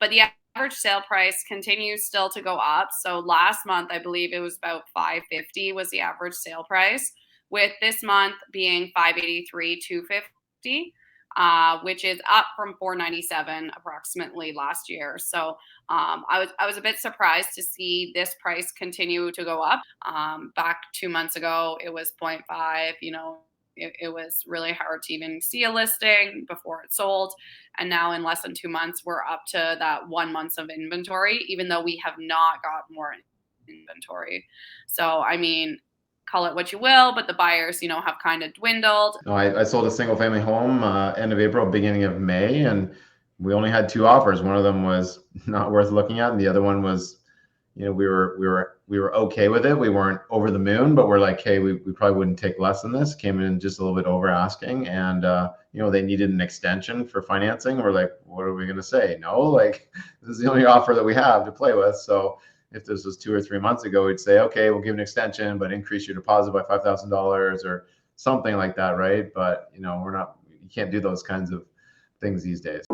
but the average sale price continues still to go up. So last month, I believe it was about 550 was the average sale price, with this month being 583, 250. Which is up from 497 approximately last year. So I was a bit surprised to see this price continue to go up. Back 2 months ago, it was zero point 0.5. It was really hard to even see a listing before it sold. And now in less than 2 months, we're up to that 1 month of inventory, even though we have not got more inventory. So, I mean, call it what you will, but the buyers, have kind of dwindled. No, I sold a single family home end of April, beginning of May, and we only had two offers. One of them was not worth looking at, and the other one was, we were okay with it. We weren't over the moon, but we're like, hey, we probably wouldn't take less than this. Came in just a little bit over asking, and they needed an extension for financing. We're like, what are we gonna say? No, like this is the only offer that we have to play with. So if this was 2 or 3 months ago, we'd say, okay, we'll give an extension, but increase your deposit by $5,000 or something like that, right? But we're not. You can't do those kinds of things these days.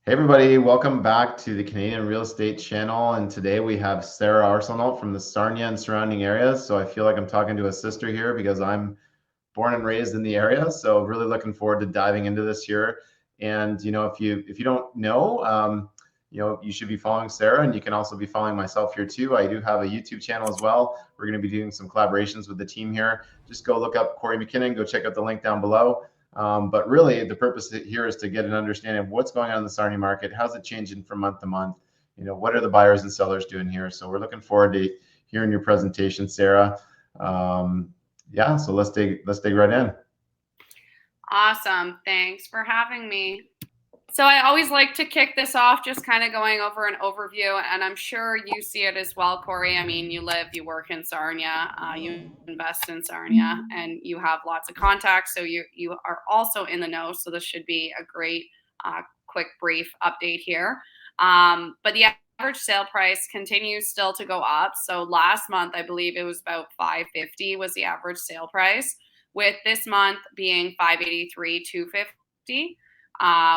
Hey everybody, welcome back to the Canadian Real Estate channel. And today we have Sarah Arseneault from the Sarnia and surrounding areas. So I feel like I'm talking to a sister here because I'm born and raised in the area. So really looking forward to diving into this here. And if you don't know, you should be following Sarah, and you can also be following myself here too. I do have a YouTube channel as well. We're going to be doing some collaborations with the team here. Just go look up Kory MacKinnon, go check out the link down below. But really, the purpose here is to get an understanding of what's going on in the Sarnia market. How's it changing from month to month? What are the buyers and sellers doing here? So we're looking forward to hearing your presentation, Sarah. So let's dig right in. Awesome. Thanks for having me. So I always like to kick this off just kind of going over an overview, and I'm sure you see it as well, Kory. I mean, you work in Sarnia, you invest in Sarnia, and you have lots of contacts, so you are also in the know. So this should be a great, quick, brief update here. But the average sale price continues still to go up. So last month, I believe it was about 550 was the average sale price, with this month being 583, 250.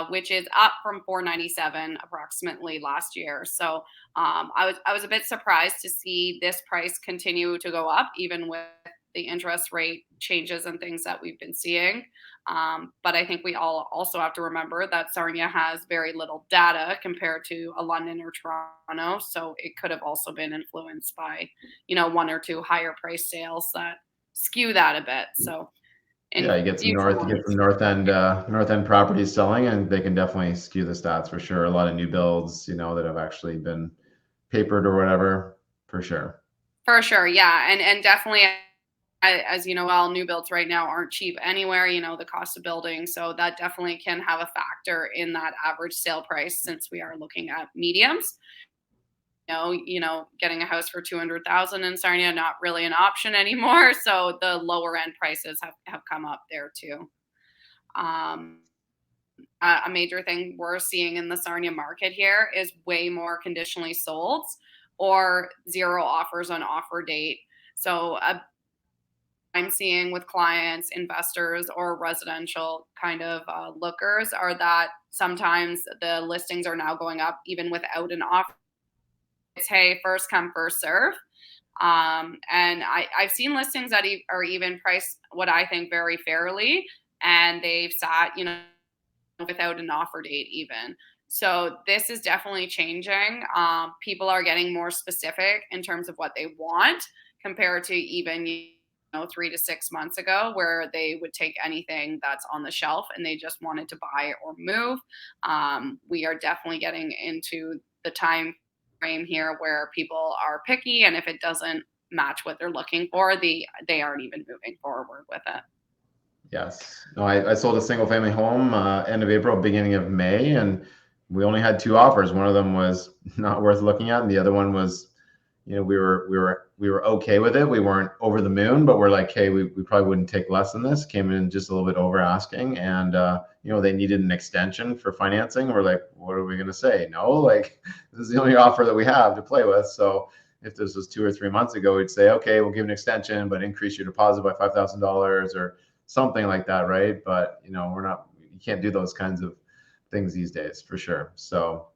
Which is up from 497 approximately last year. So I was a bit surprised to see this price continue to go up, even with the interest rate changes and things that we've been seeing. But I think we all also have to remember that Sarnia has very little data compared to a London or Toronto. So it could have also been influenced by, one or two higher price sales that skew that a bit. So you get some north end properties selling, and they can definitely skew the stats for sure. A lot of new builds, that have actually been papered or whatever, for sure. For sure, yeah, and definitely, as you know, well, new builds right now aren't cheap anywhere. The cost of building, so that definitely can have a factor in that average sale price, since we are looking at mediums. Getting a house for 200,000 in Sarnia, not really an option anymore. So the lower end prices have come up there too. A major thing we're seeing in the Sarnia market here is way more conditionally sold or zero offers on offer date. So I'm seeing with clients, investors, or residential kind of lookers are that sometimes the listings are now going up even without an offer. It's, hey, first come, first serve. And I've seen listings that are even priced what I think very fairly, and they've sat, without an offer date even. So this is definitely changing. People are getting more specific in terms of what they want compared to even 3 to 6 months ago, where they would take anything that's on the shelf and they just wanted to buy or move. We are definitely getting into the time frame here where people are picky, and if it doesn't match what they're looking for, they aren't even moving forward with it. Yes. No, I sold a single family home end of April, beginning of May, and we only had two offers. One of them was not worth looking at, and the other one was, we were okay with it. We weren't over the moon, but we're like, hey, we probably wouldn't take less than this. Came in just a little bit over asking, and they needed an extension for financing. We're like, what are we gonna say? No, like this is the only offer that we have to play with. So if this was 2 or 3 months ago, we'd say, okay, we'll give an extension, but increase your deposit by $5,000 or something like that, right? But you can't do those kinds of things these days for sure. So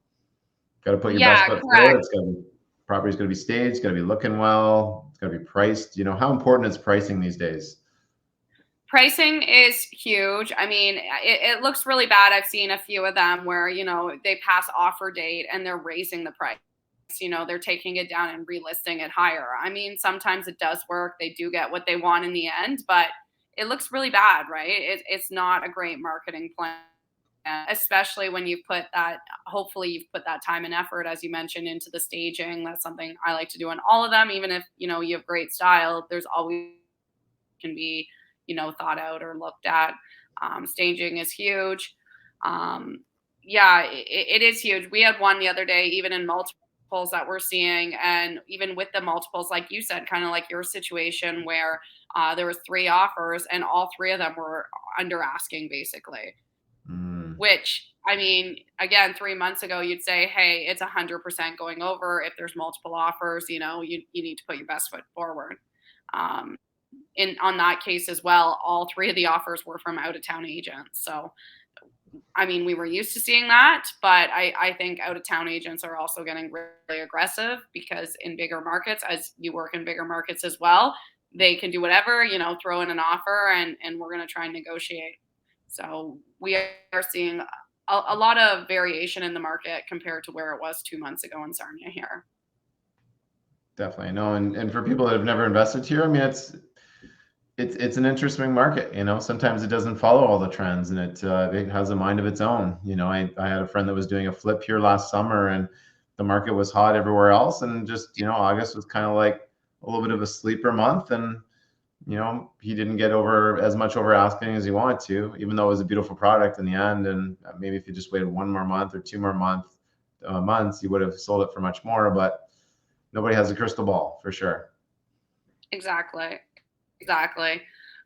got to put your best Yeah, foot forward. correct. It's got to be property's going to be staged, it's got to be looking well, it's got to be priced. How important is pricing these days? Pricing is huge. I mean, it looks really bad. I've seen a few of them where, they pass offer date and they're raising the price. They're taking it down and relisting it higher. I mean, sometimes it does work. They do get what they want in the end, but it looks really bad, right? It's not a great marketing plan, especially when hopefully you've put that time and effort, as you mentioned, into the staging. That's something I like to do on all of them. Even if, you have great style, there's always can be, thought out or looked at. Staging is huge. Yeah, it is huge. We had one the other day, even in multiples that we're seeing, and even with the multiples, like you said, kind of like your situation where there was 3 offers and all 3 of them were under asking, basically. Which, I mean, again, 3 months ago, you'd say, hey, it's 100% going over. If there's multiple offers, you need to put your best foot forward. On that case as well, all 3 of the offers were from out-of-town agents. So, I mean, we were used to seeing that, but I think out-of-town agents are also getting really aggressive because in bigger markets, as you work in bigger markets as well, they can do whatever, throw in an offer and we're going to try and negotiate. So we are seeing a lot of variation in the market compared to where it was 2 months ago in Sarnia here. Definitely. No, and for people that have never invested here, I mean, it's an interesting market. Sometimes it doesn't follow all the trends, and it has a mind of its own. I had a friend that was doing a flip here last summer, and the market was hot everywhere else, and just August was kind of like a little bit of a sleeper month, and he didn't get over as much over asking as he wanted to, even though it was a beautiful product in the end. And maybe if he just waited 1 more month or 2 more months, he would have sold it for much more. But nobody has a crystal ball for sure. Exactly.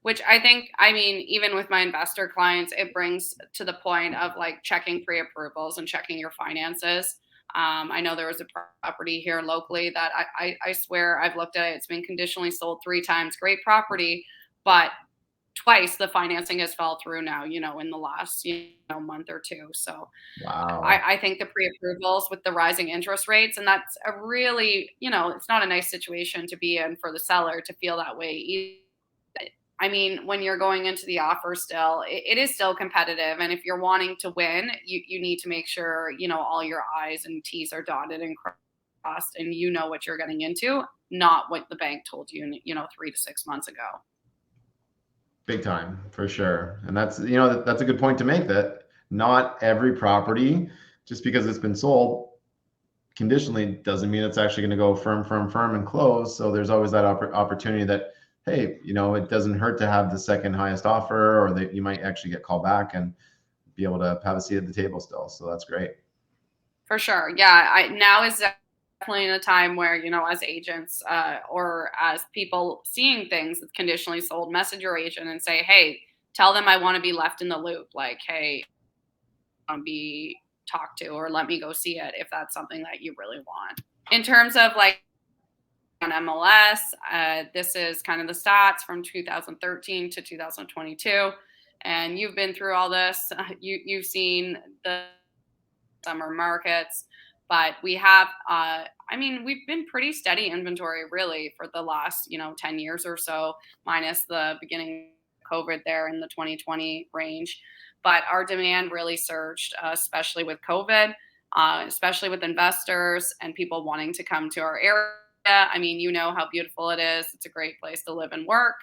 Which I think, I mean, even with my investor clients, it brings to the point of like checking pre-approvals and checking your finances. I know there was a property here locally that I swear I've looked at it. It's been conditionally sold 3 times. Great property, but twice the financing has fell through now, in the last, month or 2. So Wow. I think the pre-approvals with the rising interest rates, and that's a really, it's not a nice situation to be in for the seller to feel that way either. I mean, when you're going into the offer still, it is still competitive. And if you're wanting to win, you need to make sure, all your I's and T's are dotted and crossed and you know what you're getting into, not what the bank told you, 3 to 6 months ago. Big time, for sure. And that's a good point to make, that not every property, just because it's been sold conditionally, doesn't mean it's actually going to go firm and close. So there's always that opportunity that, hey, it doesn't hurt to have the second highest offer, or that you might actually get called back and be able to have a seat at the table still. So that's great. For sure. Yeah. Now is definitely in a time where, as agents or as people seeing things that's conditionally sold, message your agent and say, hey, tell them I want to be left in the loop. Like, hey, I want to be talked to, or let me go see it if that's something that you really want. In terms of like on MLS, this is kind of the stats from 2013 to 2022. And you've been through all this. You've seen the summer markets, but we have, we've been pretty steady inventory really for the last, 10 years or so, minus the beginning of COVID there in the 2020 range. But our demand really surged, especially with COVID, especially with investors and people wanting to come to our area. I mean, how beautiful it is. It's a great place to live and work.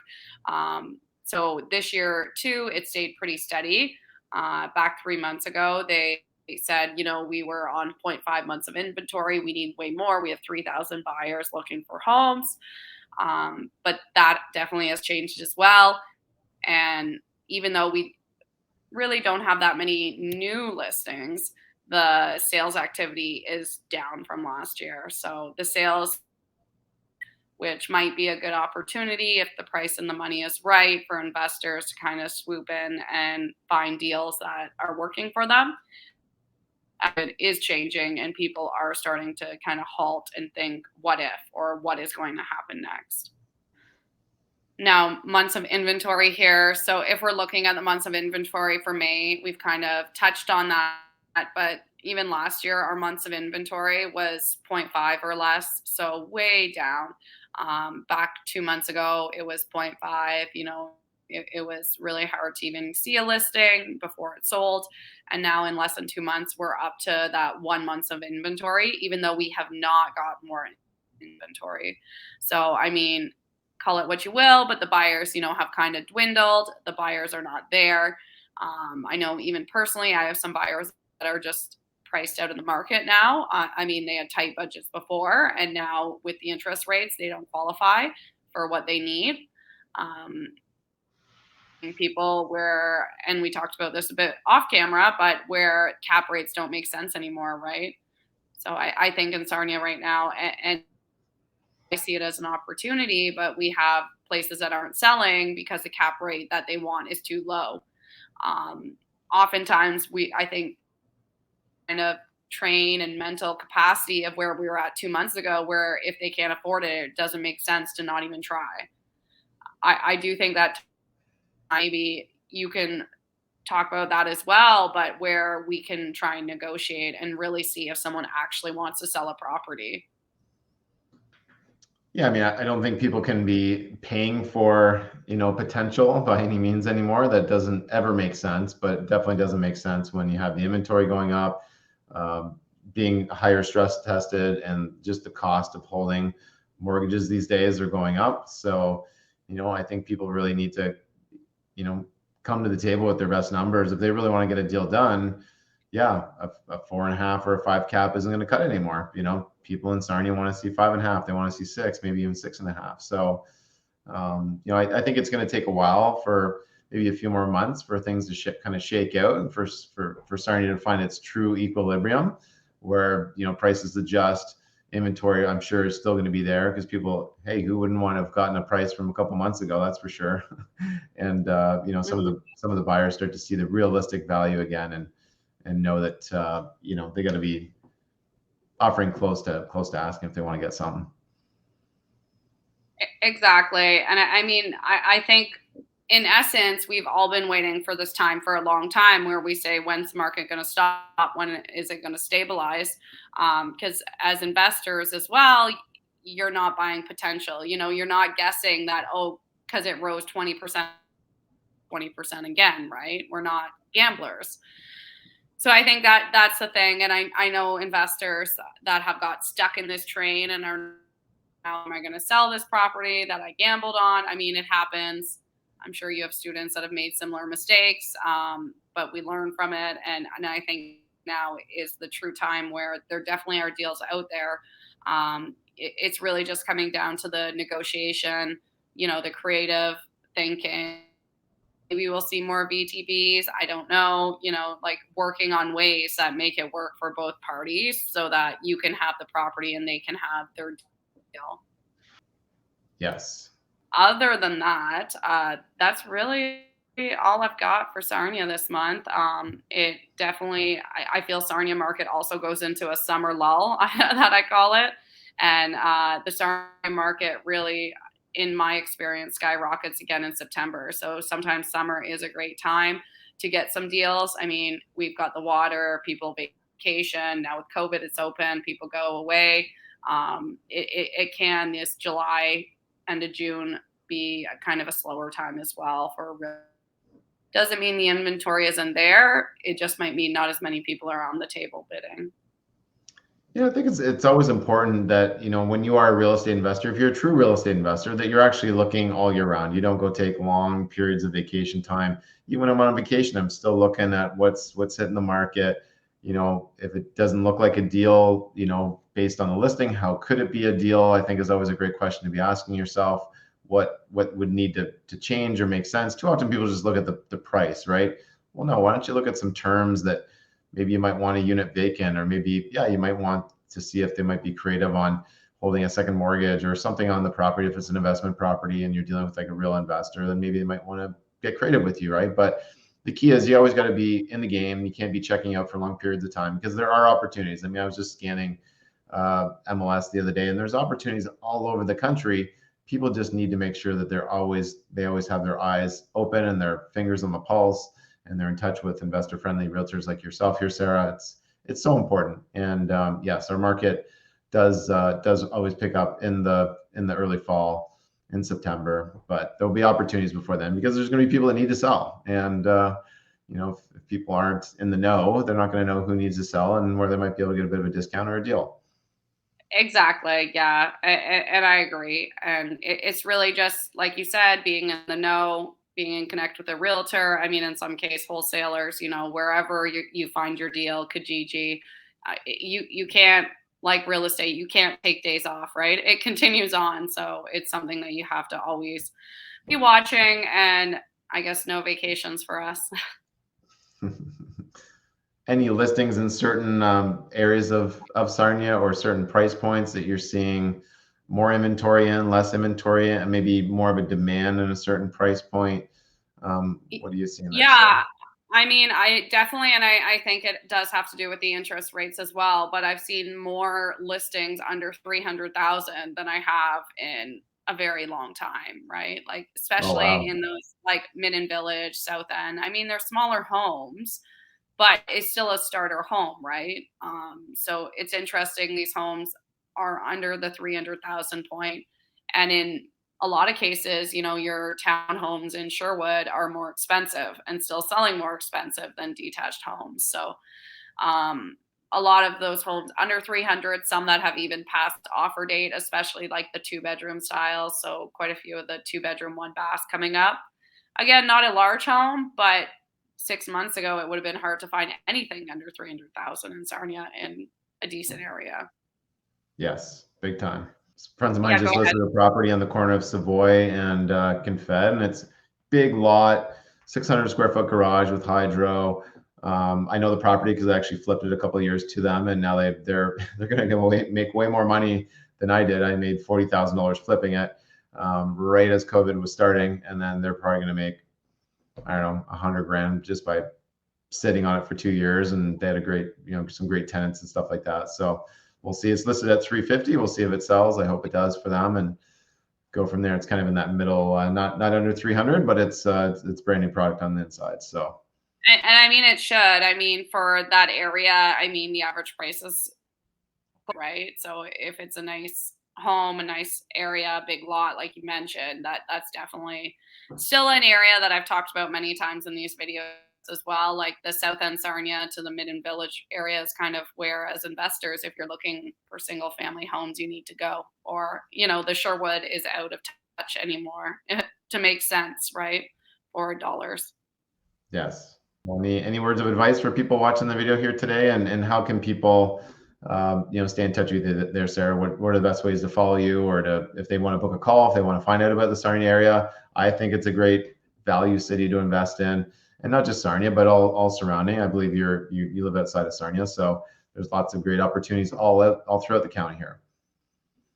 So this year too, it stayed pretty steady. Back 3 months ago, they said, we were on 0.5 months of inventory. We need way more. We have 3,000 buyers looking for homes. But that definitely has changed as well. And even though we really don't have that many new listings, the sales activity is down from last year. So the sales, which might be a good opportunity if the price and the money is right for investors to kind of swoop in and find deals that are working for them. It is changing, and people are starting to kind of halt and think, what if, or what is going to happen next? Now, months of inventory here. So if we're looking at the months of inventory for May, we've kind of touched on that. But even last year, our months of inventory was 0.5 or less. So way down. Back 2 months ago, it was 0.5. It was really hard to even see a listing before it sold. And now in less than 2 months, we're up to that 1 month of inventory, even though we have not got more inventory. So, I mean, call it what you will, but the buyers, have kind of dwindled. The buyers are not there. I know even personally, I have some buyers that are just priced out of the market now. I mean, they had tight budgets before, and now with the interest rates, they don't qualify for what they need. People where, and we talked about this a bit off camera, but where cap rates don't make sense anymore, right? So I think in Sarnia right now, and I see it as an opportunity, but we have places that aren't selling because the cap rate that they want is too low. Oftentimes, I think, kind of train and mental capacity of where we were at 2 months ago, where if they can't afford it, it doesn't make sense to not even try. I do think that maybe you can talk about that as well, but where we can try and negotiate and really see if someone actually wants to sell a property. Yeah, I mean, I don't think people can be paying for, potential by any means anymore. That doesn't ever make sense, but it definitely doesn't make sense when you have the inventory going up, being higher stress tested, and just the cost of holding mortgages these days are going up. So, I think people really need to, come to the table with their best numbers. If they really want to get a deal done, yeah, a 4.5 or a 5 cap isn't going to cut anymore. People in Sarnia want to see 5.5. They want to see 6, maybe even 6.5. So, I think it's going to take a while, for maybe a few more months, for things to kind of shake out, and for Sarnia to find its true equilibrium, where prices adjust. Inventory, I'm sure, is still going to be there, because people, hey, who wouldn't want to have gotten a price from a couple months ago? That's for sure. And some of the buyers start to see the realistic value again, and know that they got to be offering close to asking if they want to get something. Exactly. And I mean, I think in essence, we've all been waiting for this time for a long time, where we say, when's the market going to stop? When is it going to stabilize? Because as investors as well, you're not buying potential. You're not guessing that, because it rose 20%, 20% again, right? We're not gamblers. So I think that that's the thing. And I know investors that have got stuck in this train and are, how am I going to sell this property that I gambled on? I mean, it happens. I'm sure you have students that have made similar mistakes, but we learn from it. And I think now is the true time where there definitely are deals out there. It's really just coming down to the negotiation, the creative thinking. Maybe we'll see more VTBs. I don't know, like working on ways that make it work for both parties, so that you can have the property and they can have their deal. Yes. Other than that, that's really all I've got for Sarnia this month. It definitely, I feel Sarnia market also goes into a summer lull, that I call it. And the Sarnia market really, in my experience, skyrockets again in September. So sometimes summer is a great time to get some deals. I mean, we've got the water, people vacation. Now with COVID, it's open, people go away. It can, this July, end of June, be a kind of a slower time as well. Doesn't mean the inventory isn't there. It just might mean not as many people are on the table bidding. Yeah, I think it's always important that, when you are a real estate investor, if you're a true real estate investor, that you're actually looking all year round. You don't go take long periods of vacation time. Even when I'm on vacation, I'm still looking at what's hitting the market. If it doesn't look like a deal, based on the listing, how could it be a deal? I think is always a great question to be asking yourself. what would need to change or make sense. Too often people just look at the price, right? Well, no, why don't you look at some terms that maybe you might want a unit vacant, or maybe, yeah, you might want to see if they might be creative on holding a second mortgage or something on the property. If it's an investment property and you're dealing with like a real investor, then maybe they might want to get creative with you, right? But the key is you always got to be in the game. You can't be checking out for long periods of time, because there are opportunities. I mean, I was just scanning MLS the other day, and there's opportunities all over the country. People just need to make sure that they always have their eyes open and their fingers on the pulse, and they're in touch with investor-friendly realtors like yourself here, Sarah. It's so important. And yes, our market does always pick up in the early fall, in September, but there'll be opportunities before then, because there's going to be people that need to sell. And if people aren't in the know, they're not going to know who needs to sell and where they might be able to get a bit of a discount or a deal. Exactly. Yeah. And I agree. And it's really just, like you said, being in the know, being in connect with a realtor. I mean, in some case, wholesalers, wherever you find your deal, Kijiji, you can't, like real estate, you can't take days off, right? It continues on. So it's something that you have to always be watching, and I guess no vacations for us. Any listings in certain areas of Sarnia, or certain price points that you're seeing more inventory in, less inventory, and maybe more of a demand in a certain price point? What are you seeing there? Yeah. I mean, I definitely, and I think it does have to do with the interest rates as well, but I've seen more listings under 300,000 than I have in a very long time, right? Like, Oh, especially wow. in those like Midden Village, South End. I mean, they're smaller homes, but it's still a starter home, right? So it's interesting. These homes are under the 300,000 point, and in a lot of cases, your townhomes in Sherwood are more expensive and still selling more expensive than detached homes. So um, a lot of those homes under 300, some that have even passed offer date, especially like the 2-bedroom style. So quite a few of the 2-bedroom, 1 bath coming up. Again, not a large home, but 6 months ago, it would have been hard to find anything under 300,000 in Sarnia in a decent area. Yes, big time. Friends of mine Yeah, go just ahead. listed a property on the corner of Savoy and Confed, and it's big lot, 600 square foot garage with hydro. I know the property because I actually flipped it a couple of years to them, and now they're going to make way more money than I did. I made $40,000 flipping it right as COVID was starting, and then they're probably going to make, I don't know, 100 grand just by sitting on it for 2 years. And they had a great, some great tenants and stuff like that. So we'll see. It's listed at 350. We'll see if it sells. I hope it does for them, and go from there. It's kind of in that middle, not under 300, but it's brand new product on the inside. So. And I mean, it should. I mean, for that area, I mean, the average price is right. So if it's a nice home, a nice area, big lot, like you mentioned, that's definitely still an area that I've talked about many times in these videos as well. Like the South End Sarnia to the Midden Village area is kind of where, as investors, if you're looking for single family homes, you need to go. Or, the Sherwood is out of touch anymore to make sense, right? For dollars. Yes. Any words of advice for people watching the video here today, and how can people stay in touch with you there, Sarah? What are the best ways to follow you, or if they want to book a call, if they want to find out about the Sarnia area? I think it's a great value city to invest in, and not just Sarnia, but all surrounding. I believe you live outside of Sarnia, so there's lots of great opportunities all throughout the county here.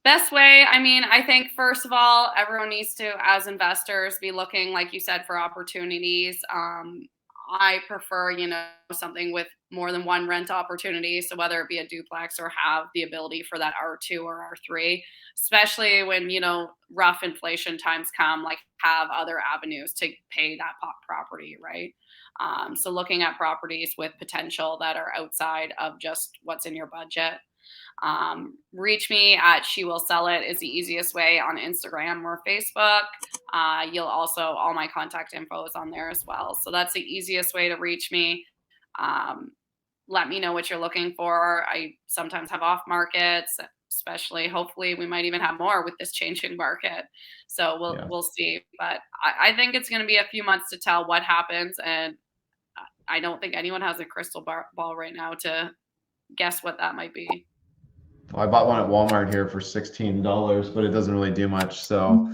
Best way, I mean, I think first of all, everyone needs to, as investors, be looking, like you said, for opportunities. I prefer, something with more than one rent opportunity. So whether it be a duplex or have the ability for that R2 or R3, especially when, rough inflation times come, like have other avenues to pay that property, right? So looking at properties with potential that are outside of just what's in your budget. Reach me at She Will Sell It is the easiest way on Instagram or Facebook. You'll also, all my contact info is on there as well. So that's the easiest way to reach me. Let me know what you're looking for. I sometimes have off markets, especially, hopefully we might even have more with this changing market. So we'll see. But I think it's going to be a few months to tell what happens. And I don't think anyone has a crystal ball right now to guess what that might be. Well, I bought one at Walmart here for $16, but it doesn't really do much. So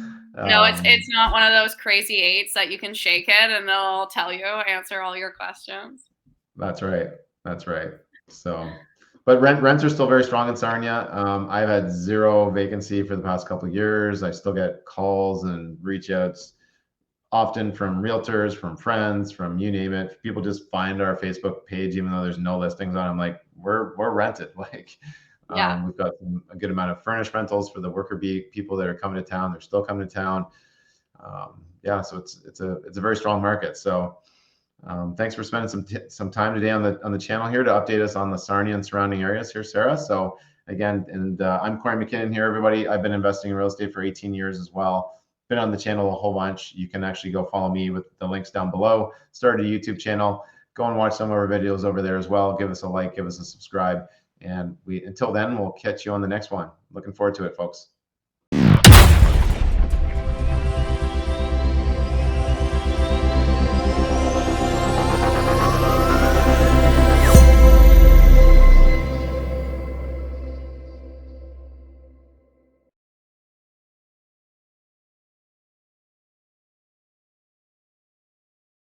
No, it's not one of those crazy 8s that you can shake it and they'll tell you, answer all your questions. That's right. That's right. So, but rents are still very strong in Sarnia. I've had zero vacancy for the past couple of years. I still get calls and reach outs often from realtors, from friends, from you name it. People just find our Facebook page, even though there's no listings on. I'm like, we're rented. Like, Yeah. we've got a good amount of furnished rentals for the worker bee people that are coming to town. They're still coming to town. Yeah, so it's a very strong market. So thanks for spending some time today on the channel here to update us on the Sarnia and surrounding areas here, Sarah. So again, and I'm Kory MacKinnon here, everybody. I've been investing in real estate for 18 years as well. Been on the channel a whole bunch. You can actually go follow me with the links down below. Started a YouTube channel. Go and watch some of our videos over there as well. Give us a like, give us a subscribe. And until then, we'll catch you on the next one. Looking forward to it, folks.